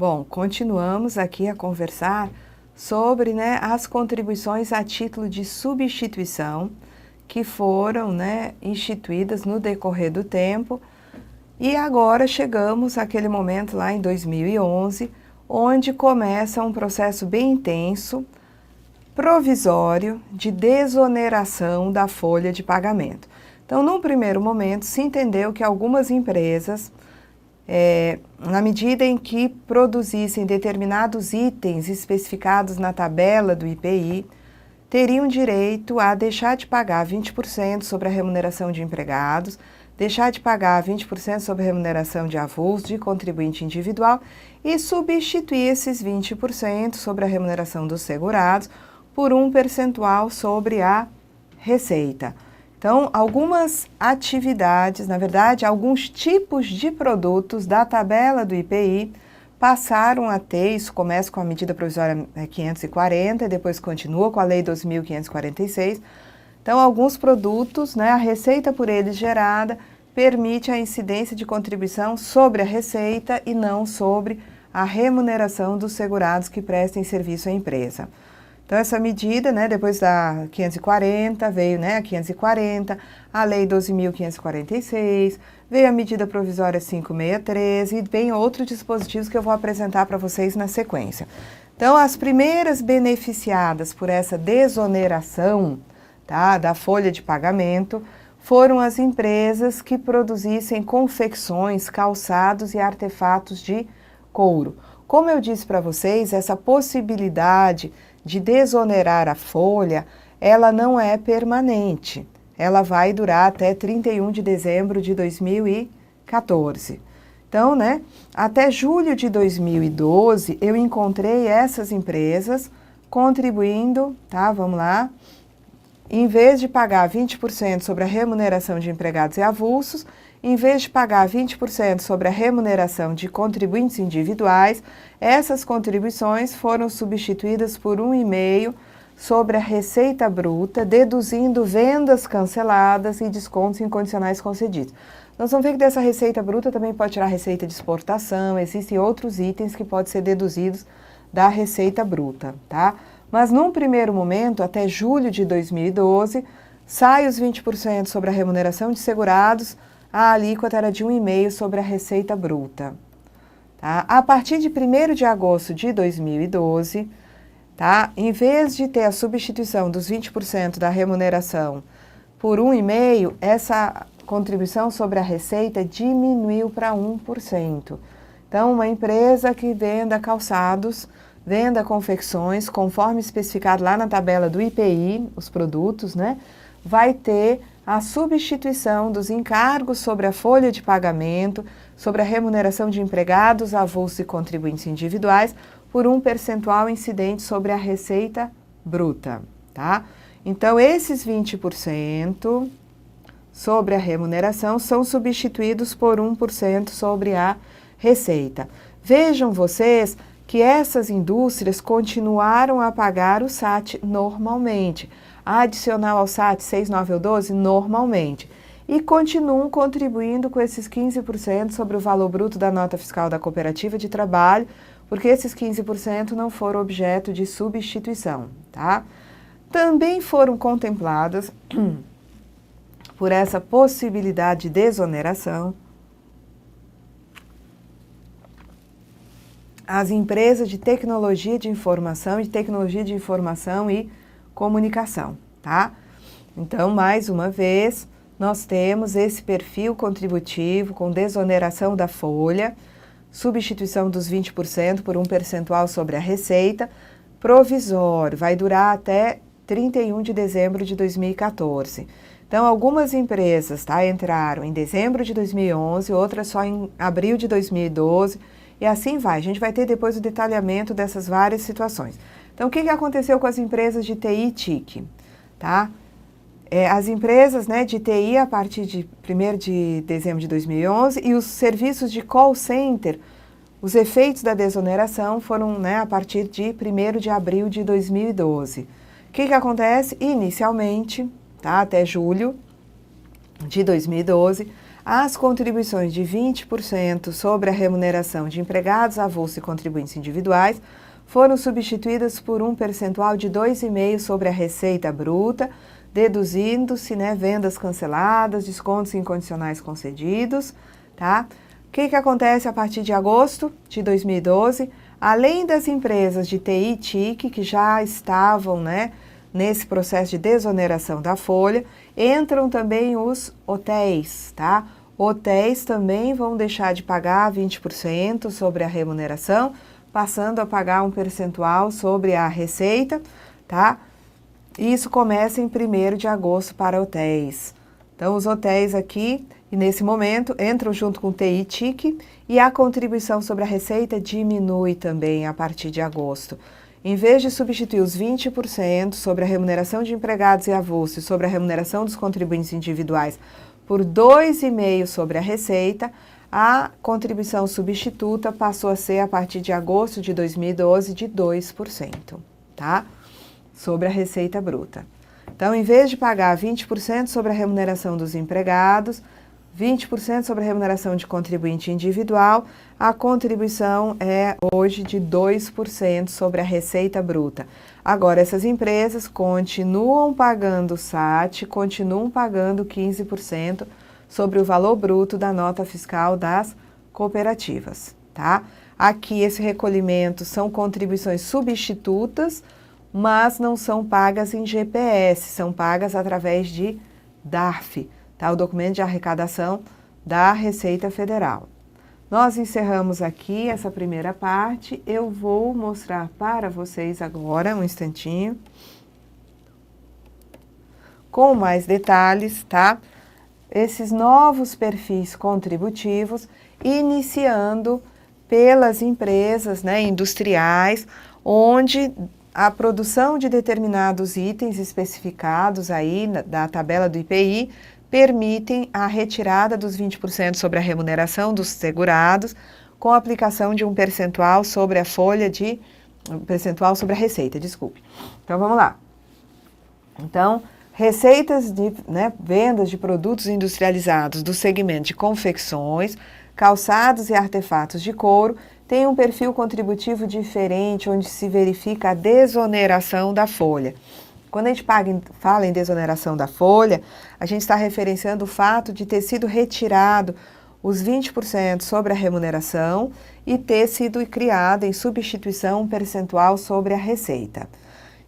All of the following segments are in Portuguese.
Bom, continuamos aqui a conversar sobre, as contribuições a título de substituição que foram, instituídas no decorrer do tempo. E agora chegamos àquele momento lá em 2011, onde começa um processo bem intenso, provisório, de desoneração da folha de pagamento. Então, num primeiro momento, se entendeu que algumas empresas, na medida em que produzissem determinados itens especificados na tabela do IPI, teriam direito a deixar de pagar 20% sobre a remuneração de empregados, deixar de pagar 20% sobre a remuneração de avulso de contribuinte individual e substituir esses 20% sobre a remuneração dos segurados por um percentual sobre a receita. Então, algumas atividades, na verdade, alguns tipos de produtos da tabela do IPI passaram a ter, isso começa com a medida provisória 540 e depois continua com a lei 2.546. Então, alguns produtos, a receita por eles gerada permite a incidência de contribuição sobre a receita e não sobre a remuneração dos segurados que prestem serviço à empresa. Então, essa medida, depois da 540, veio a 540, a lei 12.546, veio a medida provisória 563 e vem outros dispositivos que eu vou apresentar para vocês na sequência. Então, as primeiras beneficiadas por essa desoneração, da folha de pagamento foram as empresas que produzissem confecções, calçados e artefatos de couro. Como eu disse para vocês, essa possibilidade de desonerar a folha, ela não é permanente. Ela vai durar até 31 de dezembro de 2014. Então, até julho de 2012, eu encontrei essas empresas contribuindo, vamos lá, em vez de pagar 20% sobre a remuneração de empregados e avulsos, em vez de pagar 20% sobre a remuneração de contribuintes individuais, essas contribuições foram substituídas por 1,5% sobre a receita bruta, deduzindo vendas canceladas e descontos incondicionais concedidos. Nós vamos ver que dessa receita bruta também pode tirar a receita de exportação, existem outros itens que podem ser deduzidos da receita bruta, tá? Mas num primeiro momento, até julho de 2012, sai os 20% sobre a remuneração de segurados, a alíquota era de 1,5% sobre a receita bruta. Tá? A partir de 1º de agosto de 2012, em vez de ter a substituição dos 20% da remuneração por 1,5%, essa contribuição sobre a receita diminuiu para 1%. Então, uma empresa que venda calçados, venda confecções, conforme especificado lá na tabela do IPI, os produtos, vai ter a substituição dos encargos sobre a folha de pagamento, sobre a remuneração de empregados, avulsos e contribuintes individuais, por um percentual incidente sobre a receita bruta, tá? Então, esses 20% sobre a remuneração são substituídos por 1% sobre a receita. Vejam vocês que essas indústrias continuaram a pagar o SAT normalmente, adicional ao SAT 6912 normalmente, e continuam contribuindo com esses 15% sobre o valor bruto da nota fiscal da cooperativa de trabalho, porque esses 15% não foram objeto de substituição, tá? Também foram contempladas por essa possibilidade de desoneração as empresas de tecnologia de informação e comunicação, tá? Então, mais uma vez, nós temos esse perfil contributivo com desoneração da folha, substituição dos 20% por um percentual sobre a receita, provisório, vai durar até 31 de dezembro de 2014. Então, algumas empresas entraram em dezembro de 2011, outras só em abril de 2012, e assim vai. A gente vai ter depois o detalhamento dessas várias situações. Então, o que aconteceu com as empresas de TI e TIC? As empresas de TI a partir de 1º de dezembro de 2011 e os serviços de call center, os efeitos da desoneração foram a partir de 1º de abril de 2012. O que acontece? Inicialmente, até julho de 2012, As contribuições de 20% sobre a remuneração de empregados avulsos e contribuintes individuais foram substituídas por um percentual de 2,5% sobre a receita bruta, deduzindo-se, né, vendas canceladas, descontos incondicionais concedidos, tá? O que acontece a partir de agosto de 2012? Além das empresas de TI e TIC, que já estavam, né, nesse processo de desoneração da folha, entram também os hotéis, tá? Hotéis também vão deixar de pagar 20% sobre a remuneração, passando a pagar um percentual sobre a receita, tá? Isso começa em 1º de agosto para hotéis. Então, os hotéis aqui, e nesse momento, entram junto com o TI e TIC, e a contribuição sobre a receita diminui também a partir de agosto. Em vez de substituir os 20% sobre a remuneração de empregados e avulsos e sobre a remuneração dos contribuintes individuais por 2,5% sobre a receita, a contribuição substituta passou a ser, a partir de agosto de 2012, de 2%, tá? Sobre a receita bruta. Então, em vez de pagar 20% sobre a remuneração dos empregados, 20% sobre a remuneração de contribuinte individual, a contribuição é hoje de 2% sobre a receita bruta. Agora, essas empresas continuam pagando SAT, continuam pagando 15% sobre o valor bruto da nota fiscal das cooperativas, tá? Aqui, esse recolhimento são contribuições substitutas, mas não são pagas em GPS, são pagas através de DARF, tá? O documento de arrecadação da Receita Federal. Nós encerramos aqui essa primeira parte. Eu vou mostrar para vocês agora, um instantinho, com mais detalhes, tá? Esses novos perfis contributivos, iniciando pelas empresas, né, industriais, onde a produção de determinados itens especificados aí da tabela do IPI permitem a retirada dos 20% sobre a remuneração dos segurados, com a aplicação de um percentual sobre a folha de... percentual sobre a receita, desculpe. Então, vamos lá. Então, receitas de, né, vendas de produtos industrializados do segmento de confecções, calçados e artefatos de couro tem um perfil contributivo diferente, onde se verifica a desoneração da folha. Quando a gente fala em desoneração da folha, a gente está referenciando o fato de ter sido retirado os 20% sobre a remuneração e ter sido criado em substituição um percentual sobre a receita.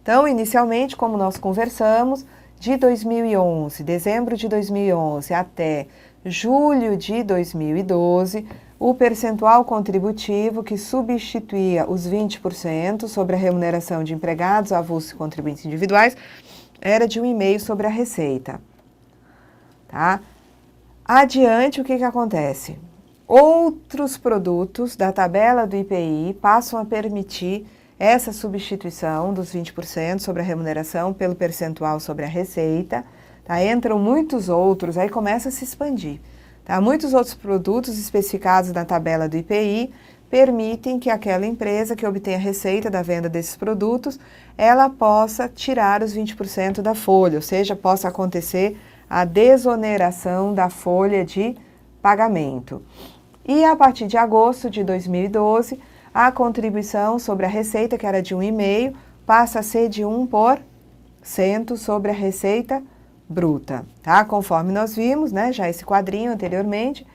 Então, inicialmente, como nós conversamos, de 2011, dezembro de 2011 até julho de 2012, o percentual contributivo que substituía os 20% sobre a remuneração de empregados, avulsos e contribuintes individuais era de 1,5% sobre a receita. Tá? Adiante, o que acontece? Outros produtos da tabela do IPI passam a permitir essa substituição dos 20% sobre a remuneração pelo percentual sobre a receita. Tá? Entram muitos outros, aí começa a se expandir. Tá? Muitos outros produtos especificados na tabela do IPI permitem que aquela empresa que obtenha receita da venda desses produtos, ela possa tirar os 20% da folha, ou seja, possa acontecer a desoneração da folha de pagamento. E a partir de agosto de 2012, a contribuição sobre a receita, que era de 1,5%, passa a ser de 1% sobre a receita bruta, tá? Conforme nós vimos, né, já esse quadrinho anteriormente,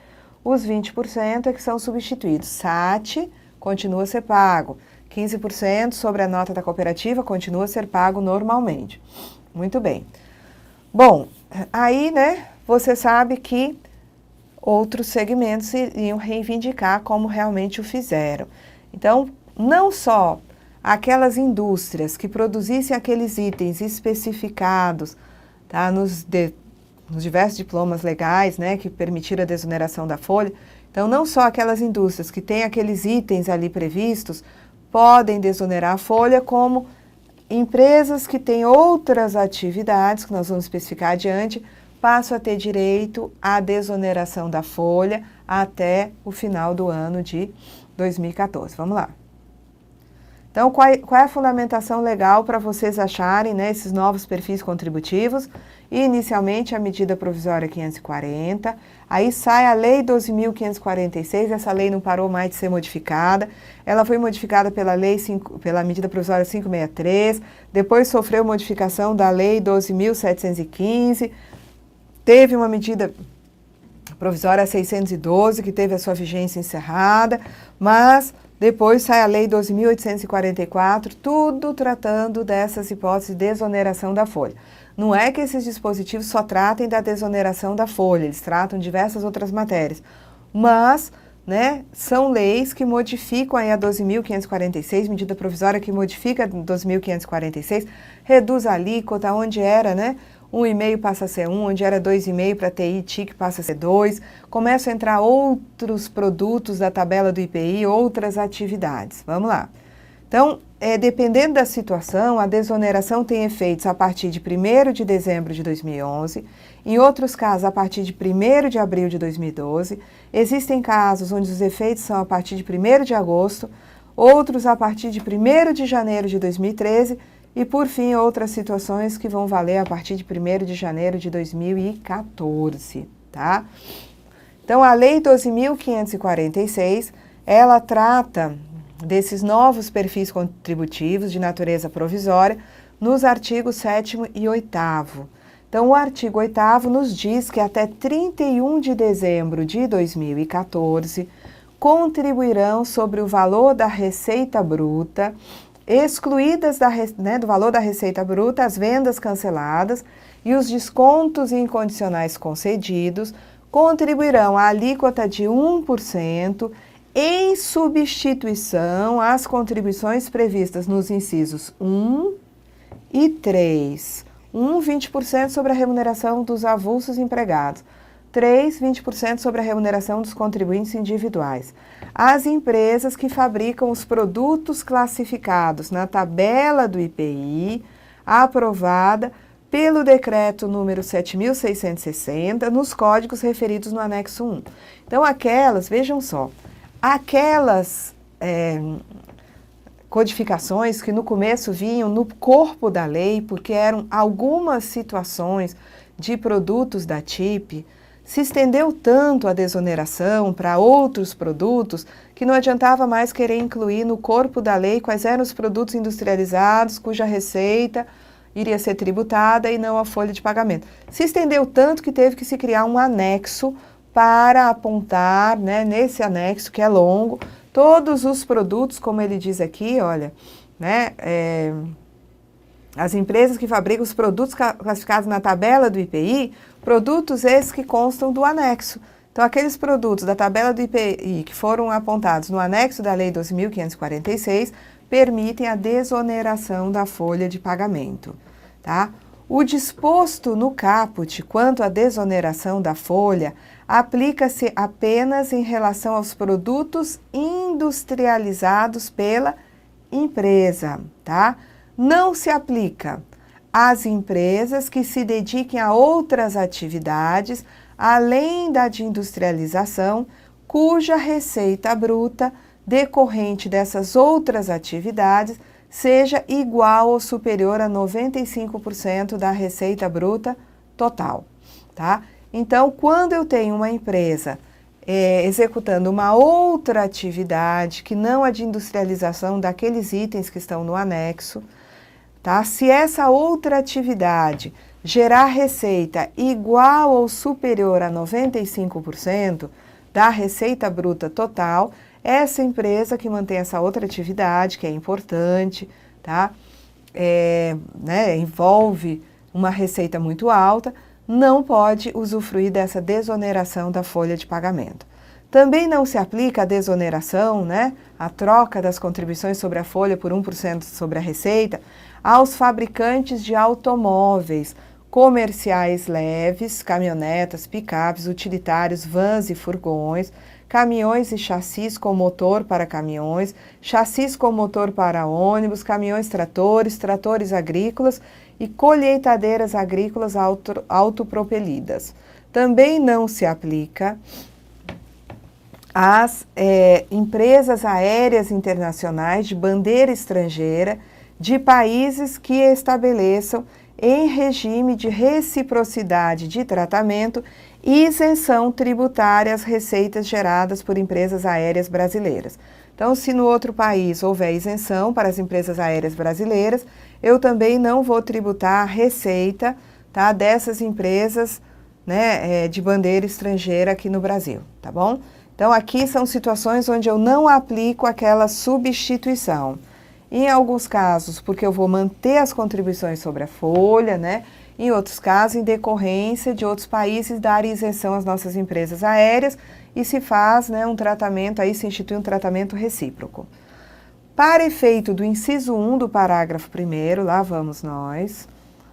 os 20% é que são substituídos. SAT continua a ser pago, 15% sobre a nota da cooperativa continua a ser pago normalmente. Muito bem. Bom, aí, né, você sabe que outros segmentos iriam reivindicar como realmente o fizeram. Então, não só aquelas indústrias que produzissem aqueles itens especificados, tá, nos diversos diplomas legais, né, que permitiram a desoneração da folha. Então, não só aquelas indústrias que têm aqueles itens ali previstos podem desonerar a folha, como empresas que têm outras atividades, que nós vamos especificar adiante, passam a ter direito à desoneração da folha até o final do ano de 2014. Vamos lá. Então, qual é a fundamentação legal para vocês acharem, né, esses novos perfis contributivos? Inicialmente, a medida provisória 540, aí sai a Lei 12.546, essa lei não parou mais de ser modificada, ela foi modificada pela medida provisória 563, depois sofreu modificação da Lei 12.715, teve uma medida provisória 612, que teve a sua vigência encerrada, mas depois sai a Lei 12.844, tudo tratando dessas hipóteses de desoneração da folha. Não é que esses dispositivos só tratem da desoneração da folha, eles tratam diversas outras matérias, mas, né, são leis que modificam aí a 12.546, medida provisória que modifica a 12.546, reduz a alíquota onde era, né, 1,5 passa a ser 1, onde era 2,5 para TI e TIC passa a ser 2, começam a entrar outros produtos da tabela do IPI, outras atividades. Vamos lá. Então, dependendo da situação, a desoneração tem efeitos a partir de 1º de dezembro de 2011, em outros casos a partir de 1º de abril de 2012, existem casos onde os efeitos são a partir de 1º de agosto, outros a partir de 1º de janeiro de 2013, e, por fim, outras situações que vão valer a partir de 1º de janeiro de 2014, tá? Então, a Lei 12.546, ela trata desses novos perfis contributivos de natureza provisória nos artigos 7º e 8º. Então, o artigo 8º nos diz que até 31 de dezembro de 2014 contribuirão sobre o valor da receita bruta, excluídas do valor da receita bruta as vendas canceladas e os descontos incondicionais concedidos, contribuirão a alíquota de 1% em substituição às contribuições previstas nos incisos 1 e 3. 20% sobre a remuneração dos avulsos empregados. 20% sobre a remuneração dos contribuintes individuais. As empresas que fabricam os produtos classificados na tabela do IPI, aprovada pelo decreto número 7.660, nos códigos referidos no anexo 1. Então, vejam só, aquelas codificações que no começo vinham no corpo da lei, porque eram algumas situações de produtos da TIP, se estendeu tanto a desoneração para outros produtos que não adiantava mais querer incluir no corpo da lei quais eram os produtos industrializados cuja receita iria ser tributada e não a folha de pagamento. Se estendeu tanto que teve que se criar um anexo para apontar, né, nesse anexo que é longo, todos os produtos, como ele diz aqui, olha, né, as empresas que fabricam os produtos classificados na tabela do IPI, produtos esses que constam do anexo. Então, aqueles produtos da tabela do IPI que foram apontados no anexo da Lei 12.546 permitem a desoneração da folha de pagamento, tá? O disposto no caput quanto à desoneração da folha aplica-se apenas em relação aos produtos industrializados pela empresa, tá? Não se aplica às empresas que se dediquem a outras atividades, além da de industrialização, cuja receita bruta decorrente dessas outras atividades seja igual ou superior a 95% da receita bruta total, tá? Então, quando eu tenho uma empresa executando uma outra atividade que não a de industrialização daqueles itens que estão no anexo, tá? Se essa outra atividade gerar receita igual ou superior a 95% da receita bruta total, essa empresa que mantém essa outra atividade, que é importante, tá? Envolve uma receita muito alta, não pode usufruir dessa desoneração da folha de pagamento. Também não se aplica a desoneração, né, a troca das contribuições sobre a folha por 1% sobre a receita, aos fabricantes de automóveis, comerciais leves, caminhonetas, picapes, utilitários, vans e furgões, caminhões e chassis com motor para caminhões, chassis com motor para ônibus, caminhões tratores, tratores agrícolas e colheitadeiras agrícolas autopropelidas. Também não se aplica as empresas aéreas internacionais de bandeira estrangeira de países que estabeleçam em regime de reciprocidade de tratamento e isenção tributária às receitas geradas por empresas aéreas brasileiras. Então, se no outro país houver isenção para as empresas aéreas brasileiras, eu também não vou tributar a receita, tá, dessas empresas, né, de bandeira estrangeira aqui no Brasil, tá bom? Então, aqui são situações onde eu não aplico aquela substituição. Em alguns casos, porque eu vou manter as contribuições sobre a folha, né? Em outros casos, em decorrência de outros países darem isenção às nossas empresas aéreas e se faz, né, um tratamento, aí se institui um tratamento recíproco. Para efeito do inciso 1 do parágrafo 1º, lá vamos nós,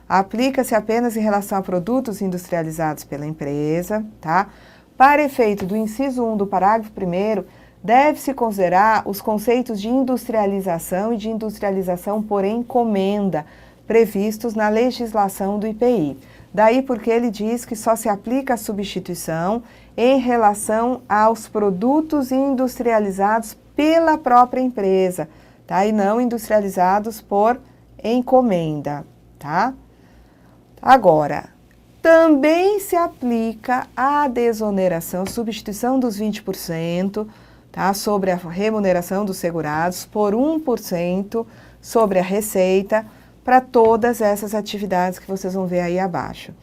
aplica-se apenas em relação a produtos industrializados pela empresa, tá? Para efeito do inciso 1 do parágrafo 1º, deve-se considerar os conceitos de industrialização e de industrialização por encomenda, previstos na legislação do IPI. Daí porque ele diz que só se aplica a substituição em relação aos produtos industrializados pela própria empresa, tá? E não industrializados por encomenda, tá? Agora, também se aplica a desoneração, substituição dos 20%, tá, sobre a remuneração dos segurados por 1% sobre a receita para todas essas atividades que vocês vão ver aí abaixo,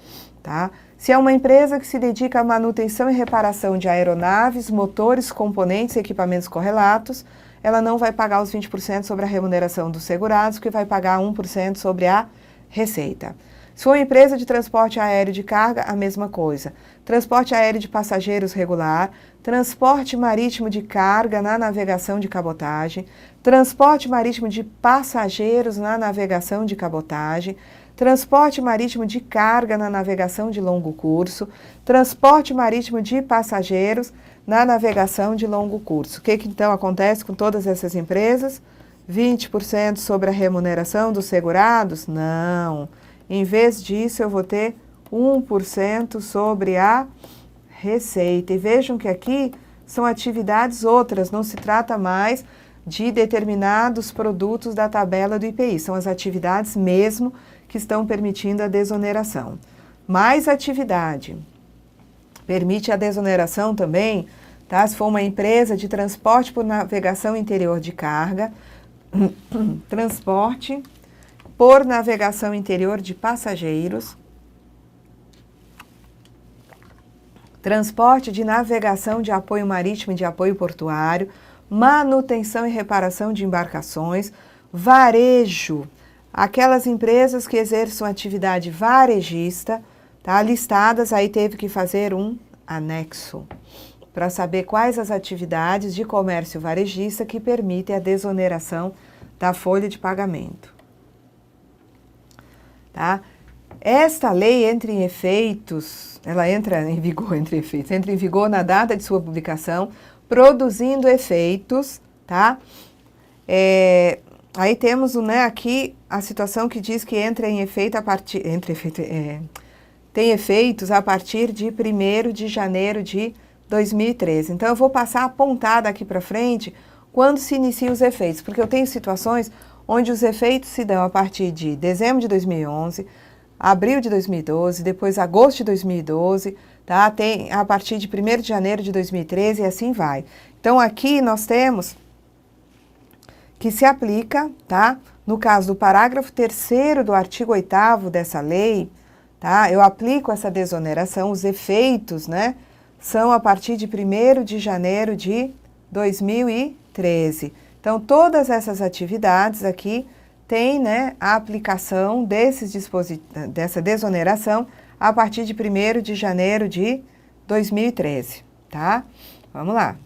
tá? Se é uma empresa que se dedica à manutenção e reparação de aeronaves, motores, componentes e equipamentos correlatos, ela não vai pagar os 20% sobre a remuneração dos segurados, que vai pagar 1% sobre a receita. Se for uma empresa de transporte aéreo de carga, a mesma coisa. Transporte aéreo de passageiros regular, transporte marítimo de carga na navegação de cabotagem, transporte marítimo de passageiros na navegação de cabotagem, transporte marítimo de carga na navegação de longo curso, transporte marítimo de passageiros na navegação de longo curso. O que então acontece com todas essas empresas? 20% sobre a remuneração dos segurados? Não. Em vez disso, eu vou ter 1% sobre a receita. E vejam que aqui são atividades outras, não se trata mais de determinados produtos da tabela do IPI, são as atividades mesmo que estão permitindo a desoneração. Mais atividade. Permite a desoneração também, tá? Se for uma empresa de transporte por navegação interior de carga, transporte por navegação interior de passageiros, transporte de navegação de apoio marítimo e de apoio portuário, manutenção e reparação de embarcações, varejo, aquelas empresas que exerçam atividade varejista, tá, listadas, aí teve que fazer um anexo para saber quais as atividades de comércio varejista que permitem a desoneração da folha de pagamento. Tá? Esta lei entra em efeitos, ela entra em vigor, entra em vigor na data de sua publicação, produzindo efeitos, tá? Aí temos, né, aqui a situação que diz que entra em efeito a partir, tem efeitos a partir de 1º de janeiro de 2013. Então, eu vou passar apontada aqui para frente quando se iniciam os efeitos, porque eu tenho situações onde os efeitos se dão a partir de dezembro de 2011, abril de 2012, depois agosto de 2012, tá? Tem a partir de 1º de janeiro de 2013 e assim vai. Então, aqui nós temos que se aplica, tá? No caso do parágrafo 3º do artigo 8º dessa lei, tá? Eu aplico essa desoneração, os efeitos, né? São a partir de 1º de janeiro de 2013. Então, todas essas atividades aqui têm, né, a aplicação dessa desoneração a partir de 1º de janeiro de 2013, tá? Vamos lá.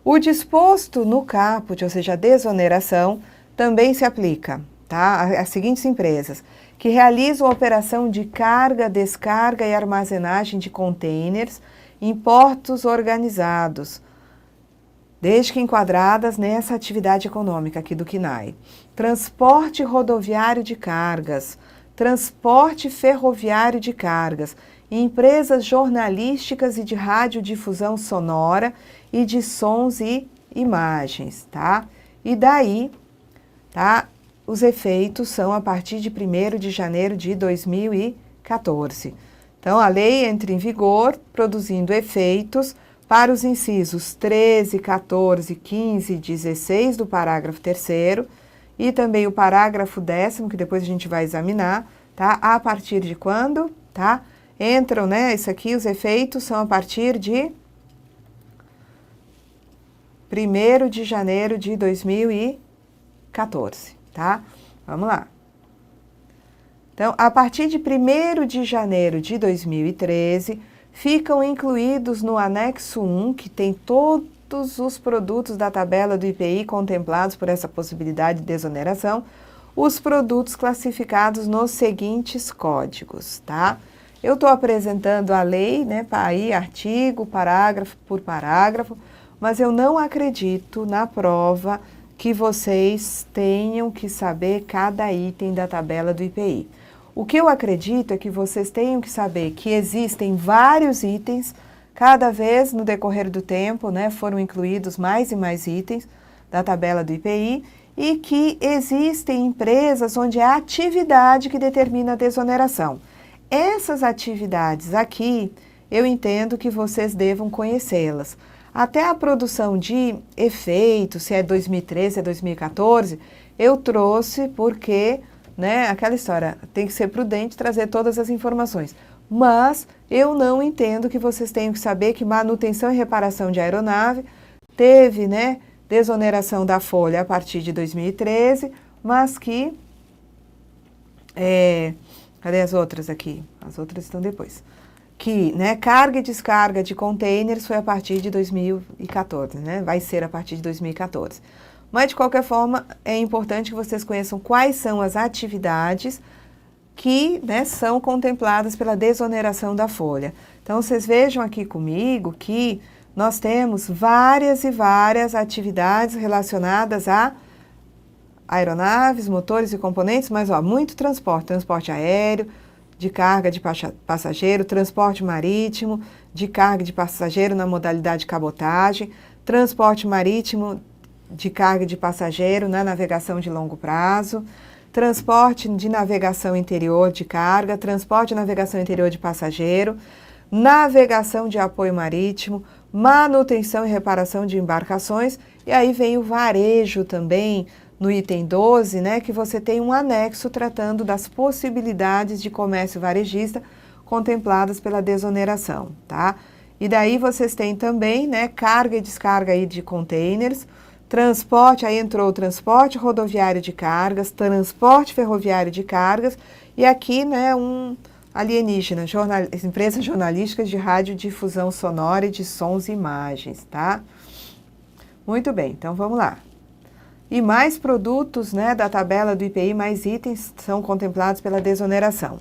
O disposto no caput, ou seja, a desoneração, também se aplica, tá? Às seguintes empresas, que realizam a operação de carga, descarga e armazenagem de contêineres em portos organizados, desde que enquadradas nessa atividade econômica aqui do CNAE. Transporte rodoviário de cargas, transporte ferroviário de cargas, empresas jornalísticas e de radiodifusão sonora e de sons e imagens, tá? E daí, tá? Os efeitos são a partir de 1º de janeiro de 2014. Então, a lei entra em vigor, produzindo efeitos para os incisos 13, 14, 15 e 16 do parágrafo 3º e também o parágrafo 10º, que depois a gente vai examinar, tá? A partir de quando, tá? Entram, né? Isso aqui, os efeitos são a partir de 1º de janeiro de 2014, tá? Vamos lá. Então, a partir de 1º de janeiro de 2013, ficam incluídos no anexo 1, que tem todos os produtos da tabela do IPI contemplados por essa possibilidade de desoneração, os produtos classificados nos seguintes códigos, tá? Eu estou apresentando a lei, né, aí artigo, parágrafo por parágrafo, mas eu não acredito na prova que vocês tenham que saber cada item da tabela do IPI. O que eu acredito é que vocês tenham que saber que existem vários itens, cada vez no decorrer do tempo, né, foram incluídos mais e mais itens da tabela do IPI, e que existem empresas onde é a atividade que determina a desoneração. Essas atividades aqui, eu entendo que vocês devam conhecê-las. Até a produção de efeitos, se é 2013, se é 2014, eu trouxe porque, né, aquela história, tem que ser prudente trazer todas as informações. Mas eu não entendo que vocês tenham que saber que manutenção e reparação de aeronave teve, né, desoneração da folha a partir de 2013, mas que... cadê as outras aqui? As outras estão depois. Que, né, carga e descarga de containers foi a partir de 2014, né? Vai ser a partir de 2014. Mas, de qualquer forma, é importante que vocês conheçam quais são as atividades que, né, são contempladas pela desoneração da folha. Então, vocês vejam aqui comigo que nós temos várias e várias atividades relacionadas a aeronaves, motores e componentes, mas, ó, muito transporte aéreo, de carga de passageiro, transporte marítimo, de carga de passageiro na modalidade cabotagem, transporte marítimo de carga de passageiro na navegação de longo prazo, transporte de navegação interior de carga, transporte e navegação interior de passageiro, navegação de apoio marítimo, manutenção e reparação de embarcações, e aí vem o varejo também, no item 12, né, que você tem um anexo tratando das possibilidades de comércio varejista contempladas pela desoneração, tá? E daí vocês têm também, né, carga e descarga aí de containers, transporte, aí entrou o transporte rodoviário de cargas, transporte ferroviário de cargas, e aqui, né, um alienígena, empresas jornalísticas de radiodifusão sonora e de sons e imagens, tá? Muito bem, então vamos lá. E mais produtos, né, da tabela do IPI, mais itens são contemplados pela desoneração.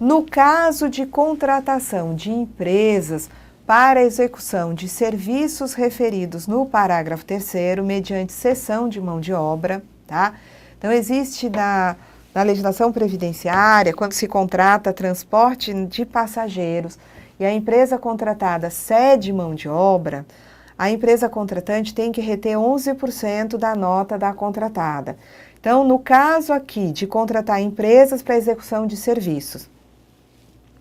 No caso de contratação de empresas para execução de serviços referidos no parágrafo 3º, mediante cessão de mão de obra, tá? Então, existe na legislação previdenciária, quando se contrata transporte de passageiros e a empresa contratada cede mão de obra, a empresa contratante tem que reter 11% da nota da contratada. Então, no caso aqui de contratar empresas para execução de serviços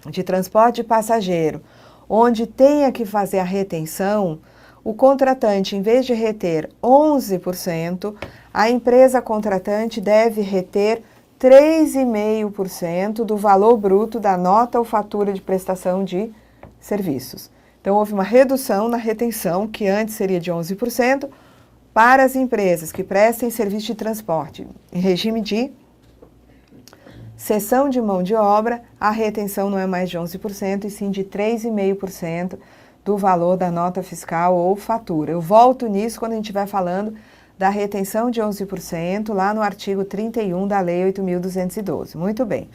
de transporte de passageiro, onde tenha que fazer a retenção, o contratante, em vez de reter 11%, a empresa contratante deve reter 3,5% do valor bruto da nota ou fatura de prestação de serviços. Então, houve uma redução na retenção, que antes seria de 11%, para as empresas que prestem serviço de transporte. Em regime de cessão de mão de obra, a retenção não é mais de 11%, e sim de 3,5% do valor da nota fiscal ou fatura. Eu volto nisso quando a gente estiver falando da retenção de 11%, lá no artigo 31 da Lei 8.212. Muito bem.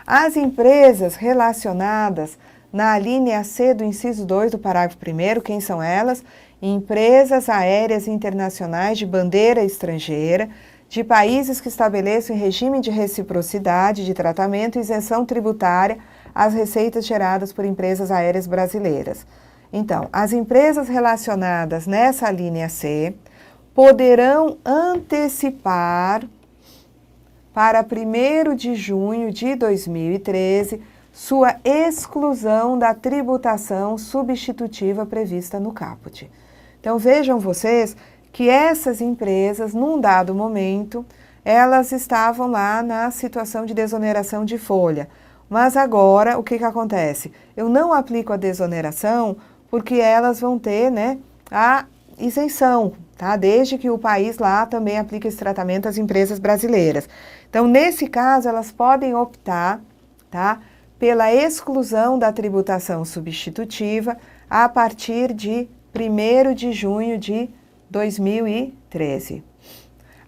As empresas relacionadas na linha C do inciso 2 do parágrafo 1º, quem são elas? Empresas aéreas internacionais de bandeira estrangeira, de países que estabeleçam em regime de reciprocidade de tratamento e isenção tributária as receitas geradas por empresas aéreas brasileiras. Então, as empresas relacionadas nessa linha C poderão antecipar para 1º de junho de 2013 sua exclusão da tributação substitutiva prevista no caput. Então, vejam vocês que essas empresas, num dado momento, elas estavam lá na situação de desoneração de folha. Mas agora, o que acontece? Eu não aplico a desoneração porque elas vão ter, né, a isenção, tá? Desde que o país lá também aplique esse tratamento às empresas brasileiras. Então, nesse caso, elas podem optar, tá, pela exclusão da tributação substitutiva a partir de 1º de junho de 2013.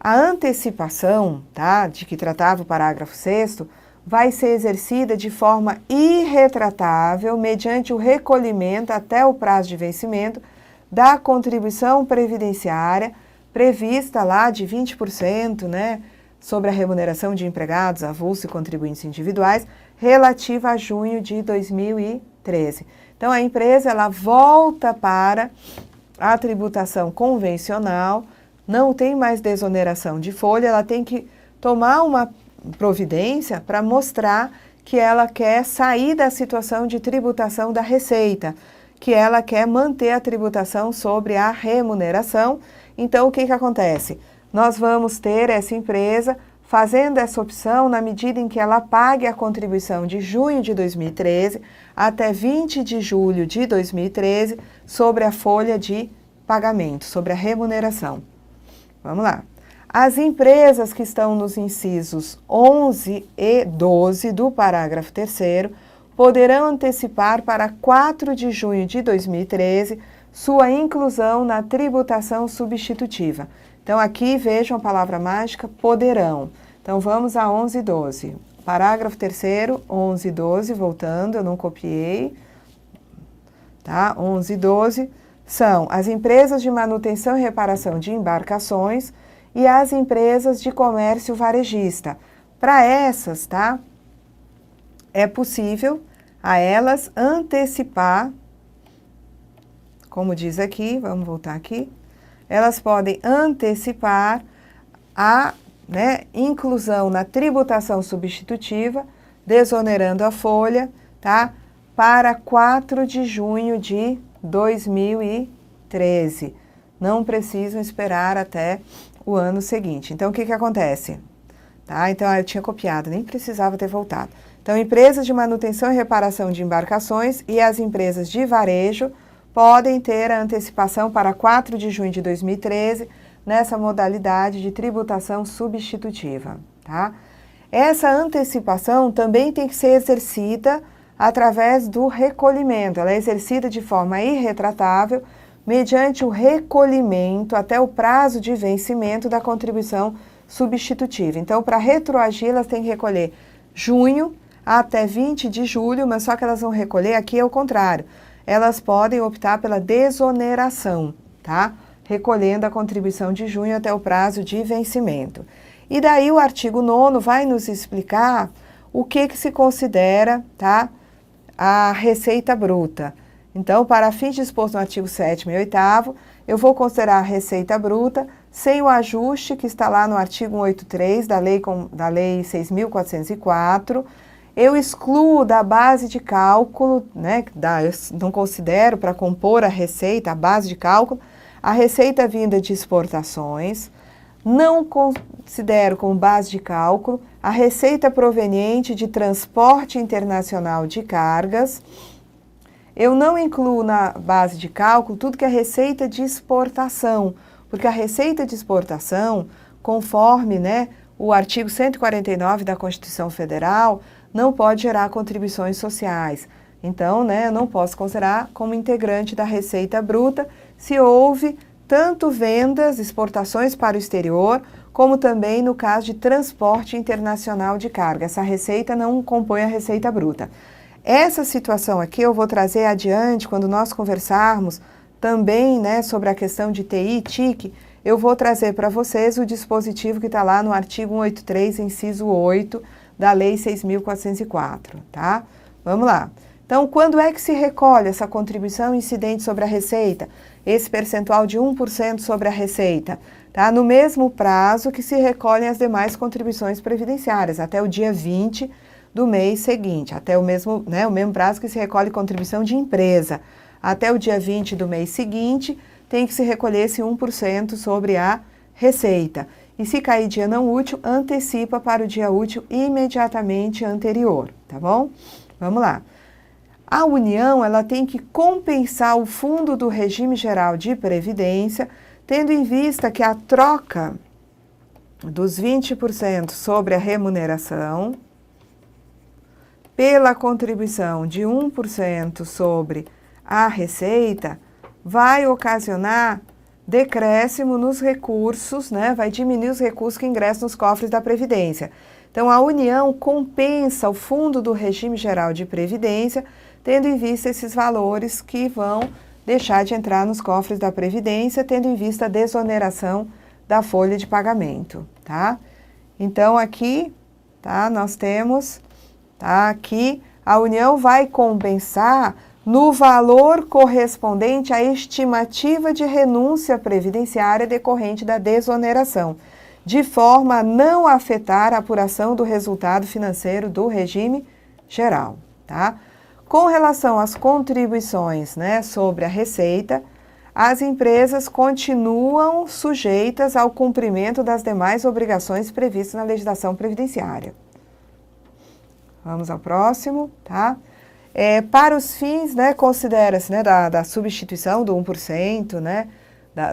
A antecipação, tá, de que tratava o parágrafo 6º, vai ser exercida de forma irretratável mediante o recolhimento até o prazo de vencimento da contribuição previdenciária prevista lá de 20%, né, sobre a remuneração de empregados, avulso e contribuintes individuais, relativa a junho de 2013. Então, a empresa ela volta para a tributação convencional, não tem mais desoneração de folha, ela tem que tomar uma providência para mostrar que ela quer sair da situação de tributação da receita, que ela quer manter a tributação sobre a remuneração. Então, o que acontece? Nós vamos ter essa empresa fazendo essa opção na medida em que ela pague a contribuição de junho de 2013 até 20 de julho de 2013 sobre a folha de pagamento, sobre a remuneração. Vamos lá. As empresas que estão nos incisos 11 e 12 do parágrafo 3º poderão antecipar para 4 de junho de 2013 sua inclusão na tributação substitutiva. Então, aqui vejam a palavra mágica, poderão. Então, vamos a 11 e 12. Parágrafo 3º, 11 e 12, voltando, eu não copiei. Tá? 11 e 12 são as empresas de manutenção e reparação de embarcações e as empresas de comércio varejista. Para essas, tá? É possível a elas antecipar, como diz aqui, vamos voltar aqui, elas podem antecipar a, né, inclusão na tributação substitutiva, desonerando a folha, tá? Para 4 de junho de 2013. Não precisam esperar até o ano seguinte. Então, o que acontece? Tá? Então, eu tinha copiado, nem precisava ter voltado. Então, empresas de manutenção e reparação de embarcações e as empresas de varejo podem ter a antecipação para 4 de junho de 2013 nessa modalidade de tributação substitutiva. Tá? Essa antecipação também tem que ser exercida através do recolhimento. Ela é exercida de forma irretratável mediante o recolhimento até o prazo de vencimento da contribuição substitutiva. Então, para retroagir, elas têm que recolher junho até 20 de julho, mas só que elas vão recolher, aqui é o contrário. Elas podem optar pela desoneração, tá? Recolhendo a contribuição de junho até o prazo de vencimento. E daí o artigo 9º vai nos explicar o que se considera, tá, a receita bruta. Então, para fins disposto no artigo 7º e 8º, eu vou considerar a receita bruta sem o ajuste que está lá no artigo 183 da Lei 6.404. Eu excluo da base de cálculo, né, eu não considero para compor a receita, a base de cálculo, a receita vinda de exportações. Não considero como base de cálculo a receita proveniente de transporte internacional de cargas. Eu não incluo na base de cálculo tudo que é receita de exportação, porque a receita de exportação, conforme, né, o artigo 149 da Constituição Federal, não pode gerar contribuições sociais. Então, né, eu não posso considerar como integrante da receita bruta se houve tanto vendas, exportações para o exterior, como também no caso de transporte internacional de carga. Essa receita não compõe a receita bruta. Essa situação aqui eu vou trazer adiante quando nós conversarmos também, né, sobre a questão de TI e TIC. Eu vou trazer para vocês o dispositivo que está lá no artigo 183, inciso 8, da Lei 6.404, tá? Vamos lá. Então, quando é que se recolhe essa contribuição incidente sobre a receita? Esse percentual de 1% sobre a receita, tá? No mesmo prazo que se recolhem as demais contribuições previdenciárias, até o dia 20 do mês seguinte, até o mesmo prazo que se recolhe contribuição de empresa. Até o dia 20 do mês seguinte, tem que se recolher esse 1% sobre a receita. E se cair dia não útil, antecipa para o dia útil imediatamente anterior, tá bom? Vamos lá. A União, ela tem que compensar o fundo do regime geral de previdência, tendo em vista que a troca dos 20% sobre a remuneração pela contribuição de 1% sobre a receita vai ocasionar decréscimo nos recursos, né? Vai diminuir os recursos que ingressam nos cofres da Previdência. Então, a União compensa o fundo do regime geral de previdência, tendo em vista esses valores que vão deixar de entrar nos cofres da Previdência, tendo em vista a desoneração da folha de pagamento, tá? Então, aqui, tá, nós temos, tá, aqui, a União vai compensar no valor correspondente à estimativa de renúncia previdenciária decorrente da desoneração, de forma a não afetar a apuração do resultado financeiro do regime geral, tá? Com relação às contribuições, né, sobre a receita, as empresas continuam sujeitas ao cumprimento das demais obrigações previstas na legislação previdenciária. Vamos ao próximo, tá? Para os fins, né, considera-se, né, da substituição do 1%, né,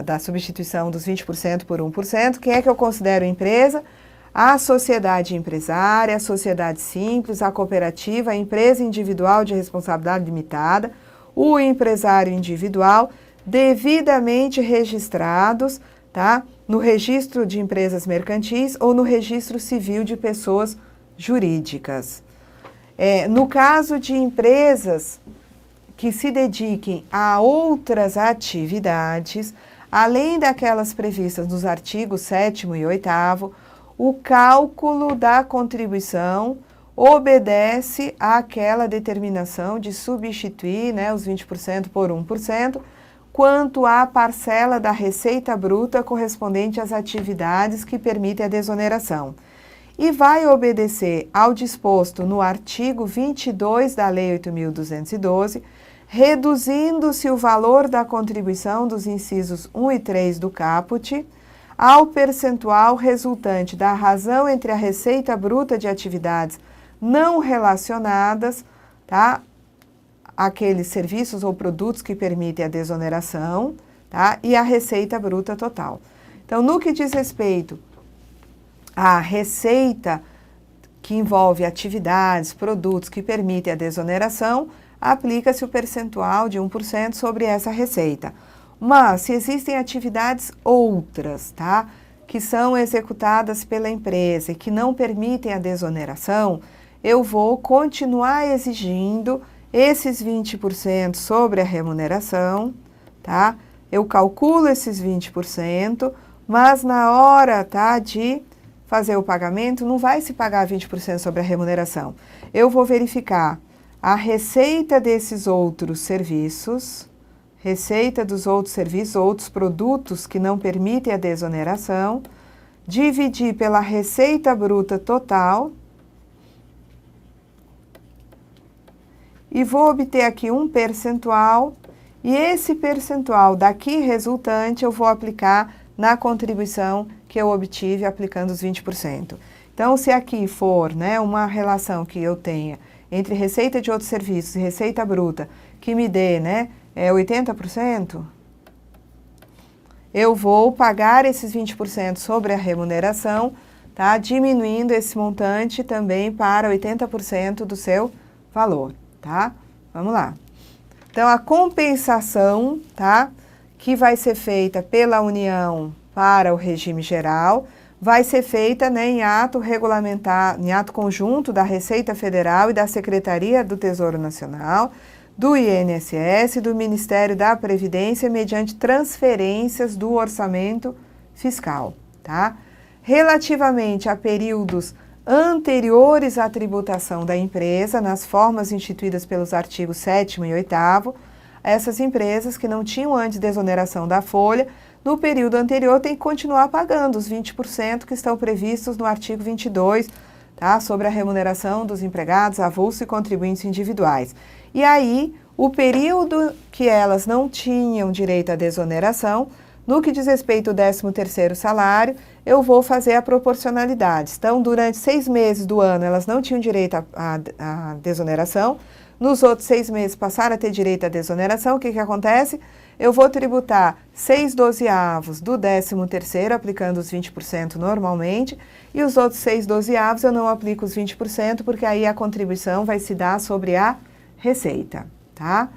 da substituição dos 20% por 1%, quem é que eu considero empresa? A sociedade empresária, a sociedade simples, a cooperativa, a empresa individual de responsabilidade limitada, o empresário individual, devidamente registrados, tá, no registro de empresas mercantis ou no registro civil de pessoas jurídicas. No caso de empresas que se dediquem a outras atividades, além daquelas previstas nos artigos 7º e 8º, o cálculo da contribuição obedece àquela determinação de substituir, né, os 20% por 1%, quanto à parcela da receita bruta correspondente às atividades que permitem a desoneração. E vai obedecer ao disposto no artigo 22 da Lei 8.212, reduzindo-se o valor da contribuição dos incisos 1 e 3 do caput ao percentual resultante da razão entre a receita bruta de atividades não relacionadas, tá, aqueles serviços ou produtos que permitem a desoneração, tá, e a receita bruta total. Então, no que diz respeito à receita que envolve atividades, produtos que permitem a desoneração, aplica-se o percentual de 1% sobre essa receita. Mas, se existem atividades outras, tá, que são executadas pela empresa e que não permitem a desoneração, eu vou continuar exigindo esses 20% sobre a remuneração, tá? Eu calculo esses 20%, mas na hora, tá, de fazer o pagamento, não vai se pagar 20% sobre a remuneração. Eu vou verificar a receita desses outros serviços, outros produtos que não permitem a desoneração, dividir pela receita bruta total e vou obter aqui um percentual, e esse percentual daqui resultante eu vou aplicar na contribuição que eu obtive aplicando os 20%. Então, se aqui for, né, uma relação que eu tenha entre receita de outros serviços e receita bruta que me dê, né, 80%, eu vou pagar esses 20% sobre a remuneração, tá, diminuindo esse montante também para 80% do seu valor, tá? Vamos lá. Então, a compensação, tá, que vai ser feita pela União para o regime geral, vai ser feita, né, em ato regulamentar, em ato conjunto da Receita Federal e da Secretaria do Tesouro Nacional, do INSS e do Ministério da Previdência, mediante transferências do orçamento fiscal, tá? Relativamente a períodos anteriores à tributação da empresa, nas formas instituídas pelos artigos 7º e 8º, essas empresas que não tinham antes desoneração da folha, no período anterior tem que continuar pagando os 20% que estão previstos no artigo 22, tá? Sobre a remuneração dos empregados, avulso e contribuintes individuais. E aí, o período que elas não tinham direito à desoneração, no que diz respeito ao 13º salário, eu vou fazer a proporcionalidade. Então, durante 6 meses do ano, elas não tinham direito à desoneração. Nos outros 6 meses passaram a ter direito à desoneração. O que acontece? Eu vou tributar 6/12 do 13º, aplicando os 20% normalmente, e os outros 6/12 eu não aplico os 20%, porque aí a contribuição vai se dar sobre a receita, tá?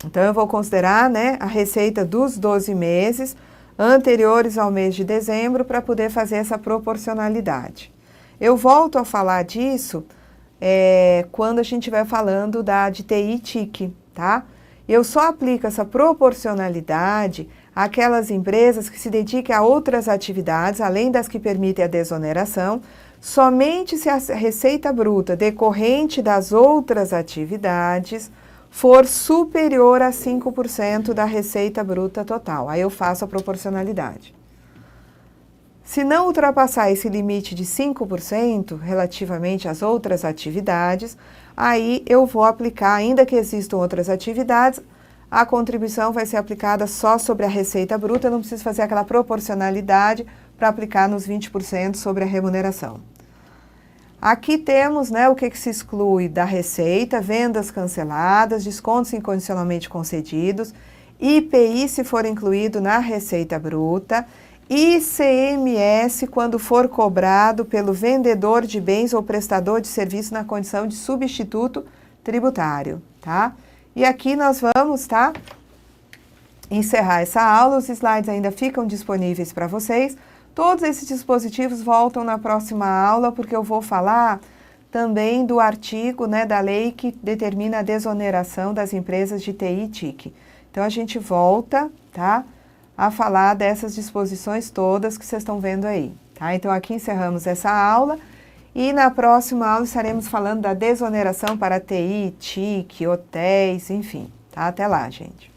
Então, eu vou considerar, né, a receita dos 12 meses anteriores ao mês de dezembro para poder fazer essa proporcionalidade. Eu volto a falar disso quando a gente estiver falando de TI e TIC, tá? Eu só aplico essa proporcionalidade àquelas empresas que se dediquem a outras atividades, além das que permitem a desoneração, somente se a receita bruta decorrente das outras atividades for superior a 5% da receita bruta total. Aí eu faço a proporcionalidade. Se não ultrapassar esse limite de 5% relativamente às outras atividades, aí eu vou aplicar, ainda que existam outras atividades, a contribuição vai ser aplicada só sobre a receita bruta, eu não preciso fazer aquela proporcionalidade para aplicar nos 20% sobre a remuneração. Aqui temos, né, o que se exclui da receita: vendas canceladas, descontos incondicionalmente concedidos, IPI se for incluído na receita bruta, ICMS quando for cobrado pelo vendedor de bens ou prestador de serviço na condição de substituto tributário, tá? E aqui nós vamos, tá, encerrar essa aula. Os slides ainda ficam disponíveis para vocês. Todos esses dispositivos voltam na próxima aula, porque eu vou falar também do artigo, né, da lei que determina a desoneração das empresas de TI e TIC. Então, a gente volta, tá, a falar dessas disposições todas que vocês estão vendo aí, tá? Então, aqui encerramos essa aula e na próxima aula estaremos falando da desoneração para TI, TIC, hotéis, enfim, tá? Até lá, gente.